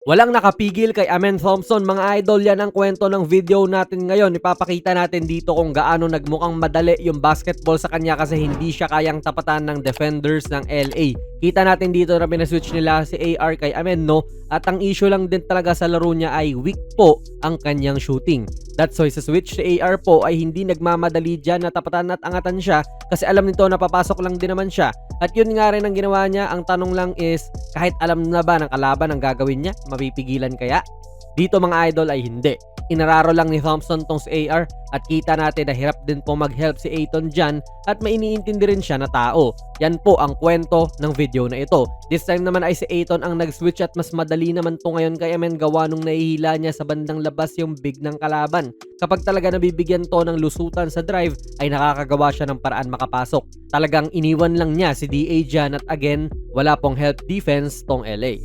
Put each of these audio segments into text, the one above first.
Walang nakapigil kay Amen Thompson, mga idol. Yan ang kwento ng video natin ngayon. Ipapakita natin dito kung gaano nagmukhang madali yung basketball sa kanya kasi hindi siya kayang tapatan ng defenders ng LA. Kita natin dito na pinaswitch nila si AR kay Amen, no? At ang issue lang din talaga sa laro niya ay weak po ang kanyang shooting. That's why sa switch si AR po ay hindi nagmamadali dyan na tapatan at angatan siya kasi alam nito na papasok lang din naman siya. At yun nga rin ang ginawa niya. Ang tanong lang is, kahit alam na ba ng kalaban ang gagawin niya, mapipigilan kaya? Dito mga idol ay hindi. Inararo lang ni Thompson tong si AR at kita natin na hirap din po mag-help si Ayton dyan at may iniintindi rin siya na tao. Yan po ang kwento ng video na ito. This time naman ay si Ayton ang nag-switch at mas madali naman to ngayon kay Amen gawa nung nahihila niya sa bandang labas yung big ng kalaban. Kapag talaga nabibigyan to ng lusutan sa drive ay nakakagawa siya ng paraan makapasok. Talagang iniwan lang niya si DA dyan at again wala pong help defense tong LA.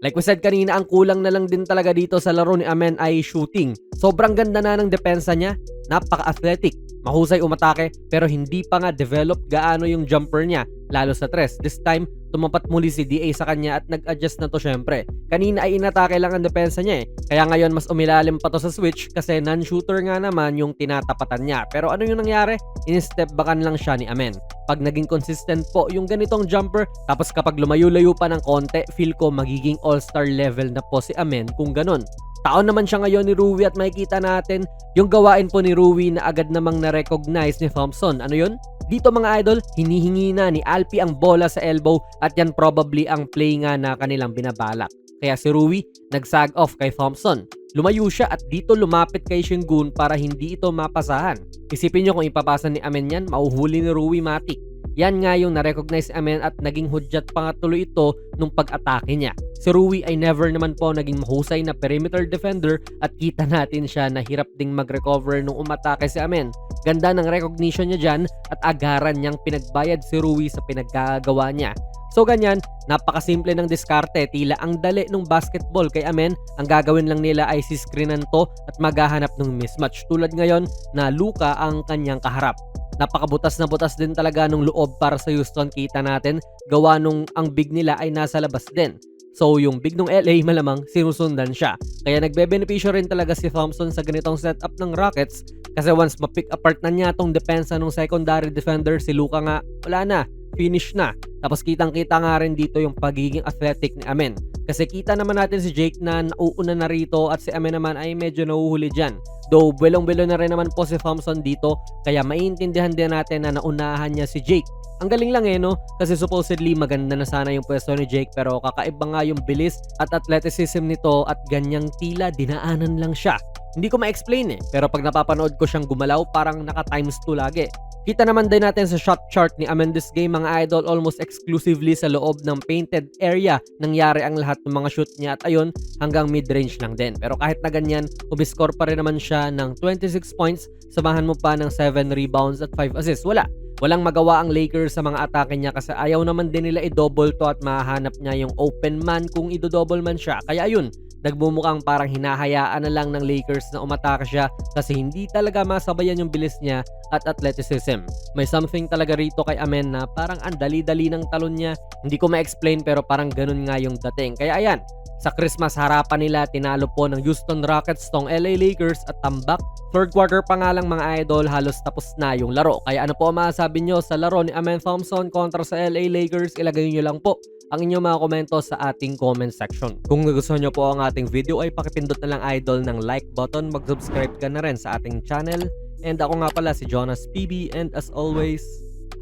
Like we said kanina, ang kulang na lang din talaga dito sa laro ni Amen ay shooting. Sobrang ganda na ng depensa niya, napaka-athletic, mahusay umatake, pero hindi pa nga develop gaano yung jumper niya, lalo sa tres. This time, tumapat muli si DA sa kanya at nag-adjust na to syempre. Kanina ay inatake lang ang depensa niya kaya ngayon mas umilalim pa to sa switch kasi non-shooter nga naman yung tinatapatan niya. Pero ano yung nangyari? In-step backan lang siya ni Amen. Pag naging consistent po yung ganitong jumper, tapos kapag lumayo-layo pa ng konti, feel ko magiging all-star level na po si Amen kung ganun. Taon naman siya ngayon ni Rui at makikita natin yung gawain po ni Rui na agad namang na-recognize ni Thompson. Ano yun? Dito mga idol, hinihingi na ni Alpi ang bola sa elbow at yan probably ang play nga na kanilang binabalak. Kaya si Rui nag-sag off kay Thompson. Lumayo siya at dito lumapit kay Sengun para hindi ito mapasahan. Isipin nyo kung ipapasa ni Amen yan, mauhuli ni Rui matik. Yan nga yung na-recognize Amen at naging hudyat pa nga tuloy ito nung pag-atake niya. Si Rui ay never naman po naging mahusay na perimeter defender at kita natin siya na hirap ding mag-recover nung umatake si Amen. Ganda ng recognition niya dyan at agaran niyang pinagbayad si Rui sa pinaggagawa niya. So ganyan, napakasimple ng diskarte, tila ang dali ng basketball kay Amen. Ang gagawin lang nila ay siscreenan to at maghahanap ng mismatch. Tulad ngayon na Luka ang kanyang kaharap. Napakabutas na butas din talaga nung loob para sa Houston, kita natin. Gawa nung ang big nila ay nasa labas din. So yung big ng LA malamang sinusundan siya. Kaya nagbe-benepisyo rin talaga si Thompson sa ganitong setup ng Rockets kasi once ma-pick apart na niya tong depensa ng secondary defender si Luka nga, wala na, finish na. Tapos kitang-kita nga rin dito yung pagiging athletic ni Amen. Kasi kita naman natin si Jake na nauuna na rito at si Amen naman ay medyo nahuhuli dyan. Though belong-belo na rin naman po si Thompson dito kaya maiintindihan din natin na naunahan niya si Jake. Ang galing lang no? Kasi supposedly maganda na sana yung pwesto ni Jake pero kakaiba nga yung bilis at athleticism nito at ganyang tila dinaanan lang siya. Hindi ko ma-explain pero pag napapanood ko siyang gumalaw parang naka times 2 lagi. Kita naman din natin sa shot chart ni Amen this game mga idol, almost exclusively sa loob ng painted area nangyari ang lahat ng mga shoot niya at ayun hanggang mid-range lang din. Pero kahit na ganyan, umiscore pa rin naman siya ng 26 points, samahan mo pa ng 7 rebounds at 5 assists. Walang magawa ang Lakers sa mga atake niya kasi ayaw naman din nila i-double to at mahanap niya yung open man kung i-double man siya. Kaya ayun, nagmumukhang parang hinahayaan na lang ng Lakers na umatake siya kasi hindi talaga masabayan yung bilis niya at athleticism. May something talaga rito kay Amen na parang ang dali-dali ng talon niya. Hindi ko ma-explain pero parang ganun nga yung dating. Kaya ayan, sa Christmas harapan nila tinalo po ng Houston Rockets tong LA Lakers at tambak. Third quarter pa nga lang mga idol, halos tapos na yung laro. Kaya ano po ang masasabi nyo sa laro ni Amen Thompson kontra sa LA Lakers? Ilagay nyo lang po ang inyong mga komento sa ating comment section. Kung nagustuhan nyo po ang ating video ay pakipindot na lang idol ng like button, mag-subscribe ka na rin sa ating channel. And ako nga pala si Jonas PB and as always,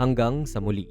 hanggang sa muli.